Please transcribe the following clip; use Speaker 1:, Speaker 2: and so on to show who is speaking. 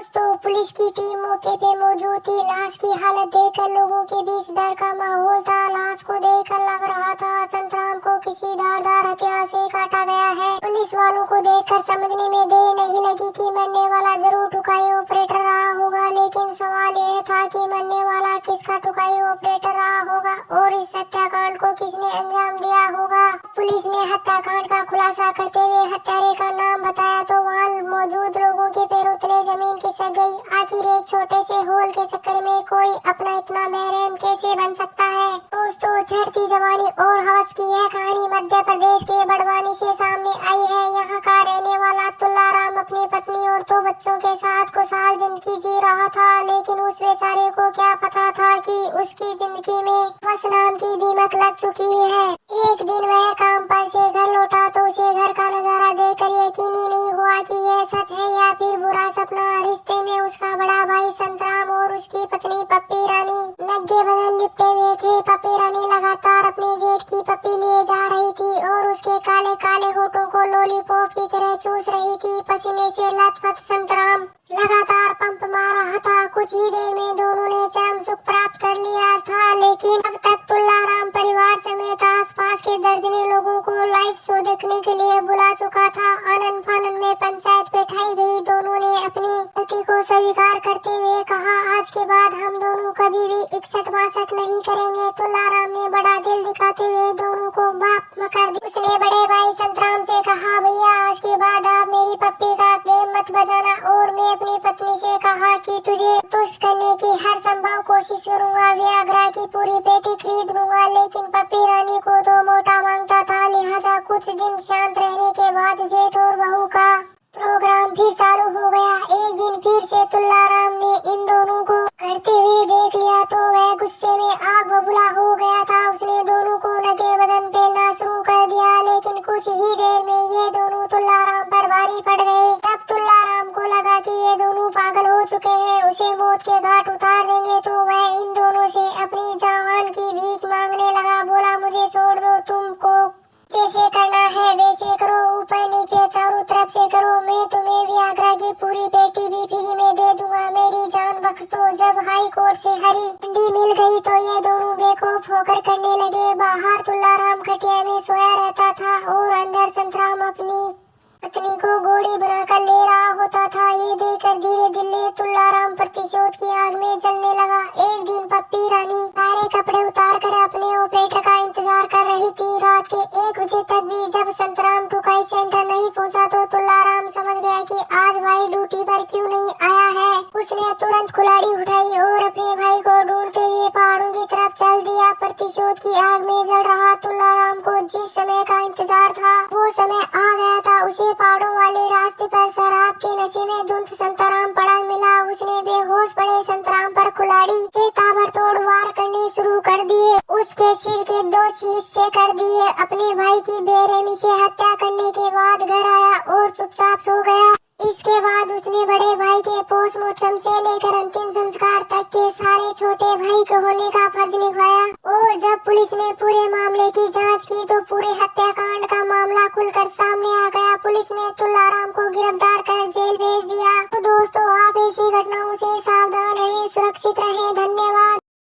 Speaker 1: दोस्तों, पुलिस की टीम मौके पे मौजूद थी। लाश की हालत देखकर लोगों के बीच डर का माहौल था। लाश को देखकर लग रहा था संतराम को किसी धारदार हथियार से काटा गया है। पुलिस वालों को देखकर समझने में देर नहीं लगी कि मरने वाला जरूर टुकाई ऑपरेटर रहा होगा, लेकिन सवाल यह था कि मरने वाला किसका टुकाई ऑपरेटर रहा होगा और इस हत्याकांड को किसने अंजाम दिया होगा। पुलिस ने हत्याकांड का खुलासा करते हुए हत्यारे का नाम बताया तो वहाँ मौजूद लोगों के पैरों तले जमीन खिसक गई। आखिर एक छोटे से होल के चक्कर में कोई अपना इतना बेरहम कैसे बन सकता है। दोस्तों, झड़ती जवानी और हवस की यह कहानी मध्य प्रदेश के बड़वानी से सामने आई है। यहाँ का रहने वाला तुल्लाराम अपनी पत्नी और 2 बच्चों के साथ खुशहाल जिंदगी जी रहा था, लेकिन उस बेचारे को क्या पता था कि उसकी जिंदगी में हवस नाम की दीमक लग चुकी है। एक दिन वह काम पर से घर लौटा तो उसे घर का नजारा देखकर यकीन ही नहीं हुआ कि यह सच है या फिर बुरा सपना। रिश्ते में उसका बड़ा भाई संतराम और उसकी पत्नी पप्पी रानी नंगे बदन लिपटे हुए थे। पप्पी रानी लगातार अपने जेठ की पप्पी लिए जा रही थी और उसके काले काले होठों को लॉलीपॉप की तरह चूस रही थी। पसीने से लथपथ संतराम लगातार पंप मार रहा था। कुछ ही देर में दोनों ने चरम सुख प्राप्त कर लिया था, लेकिन अब तक तुल्लाराम परिवार समेत आसपास के दर्जनों लोगों को लाइव शो देखने के लिए बुला चुका था। आनंद फानंद में पंचायत बैठाई गई। दोनों ने अपनी गलती को स्वीकार करते हुए कहा, आज के बाद हम दोनों कभी भी 61-62 नहीं करेंगे। तुल्लाराम ने बड़ा दिल दिखाते हुए दोनों को माफ कर दिया। उसने बड़े भाई संतराम से कहा, भैया आज के बाद आप मेरी पप्पी का गेम मत बजाना। और मैं अपनी पत्नी से कहा कि तुझे तुष्ट करने की हर संभव कोशिश करूंगा। व्याग्रा की पूरी पेटी खरीद लूंगा, लेकिन पप्पी रानी को तो मोटा मांगता था। लिहाजा कुछ दिन शांत रहने के बाद जेठ और बहू का प्रोग्राम फिर चालू हो गया। एक दिन फिर से तुल्लाराम ने इन दोनों को करते हुए देख लिया तो वह गुस्से में आग बबूला हो गया था। उसने दोनों को नंगे बदन पेलना शुरू कर दिया, लेकिन कुछ ही देर में ये दोनों तुल्लाराम पर भारी पड़ गए। तब तुल्लाराम को लगा कि ये दोनों पागल हो चुके हैं, उसे मौत के घाट उतार देंगे, तो वह इन दोनों से अपनी जान की भीख मांगने लगा। बोला, मुझे छोड़ दो, तुमको जैसे करना है वैसे करो, ऊपर नीचे चारों तरफ से करो। मैं तुम्हें व्याग्रा की पूरी पेटी भी फ्री में दे दूंगा, मेरी जान बख्श दो। जब हाई कोर्ट से हरी झंडी मिल गई तो ये दोनों बेखौफ होकर करने लगे। बाहर तुल्लाराम खटिया में सोया रहता था और अंदर संतराम अपनी पत्नी को गोली बनाकर ले रहा होता था। ये देखकर धीरे धीरे तुल्लाराम प्रतिशोध की आग में जलने लगा। एक दिन पप्पी रानी सारे कपड़े उतार कर अपने ऑपरेटर का इंतजार कर रही थी। रात के 1 बजे तक भी जब संतराम टुकाई सेंटर नहीं पहुंचा तो तुल्लाराम समझ गया कि आज भाई ड्यूटी पर क्यों नहीं आया है। उसने तुरंत कुल्हाड़ी उठाई और अपने भाई को ढूंढते हुए पहाड़ों की तरफ चल दिया। प्रतिशोध की आग में जल रहा तुल्लाराम को जिस समय का इंतजार था वो समय आ गया था। उसे पहाड़ों वाले रास्ते पर शराब के नशे में धुंध संतराम पड़ा मिला। उसने बेहोश पड़े संतराम पर कुल्हाड़ी से ताबड़तोड़ वार करने शुरू कर दिए। उसके सिर के 2 हिस्से कर दिए। अपने भाई की बेरहमी से हत्या करने के बाद घर आया और चुपचाप सो गया। इसके बाद उसने बड़े भाई के पोस्टमार्टम से लेकर अंतिम संस्कार तक के सारे छोटे भाई को होने का फर्ज निभाया। और जब पुलिस ने पूरे मामले की जांच की तो पूरे हत्याकांड का मामला खुलकर सामने आ गया। पुलिस ने तुल्लाराम को गिरफ्तार कर जेल भेज दिया।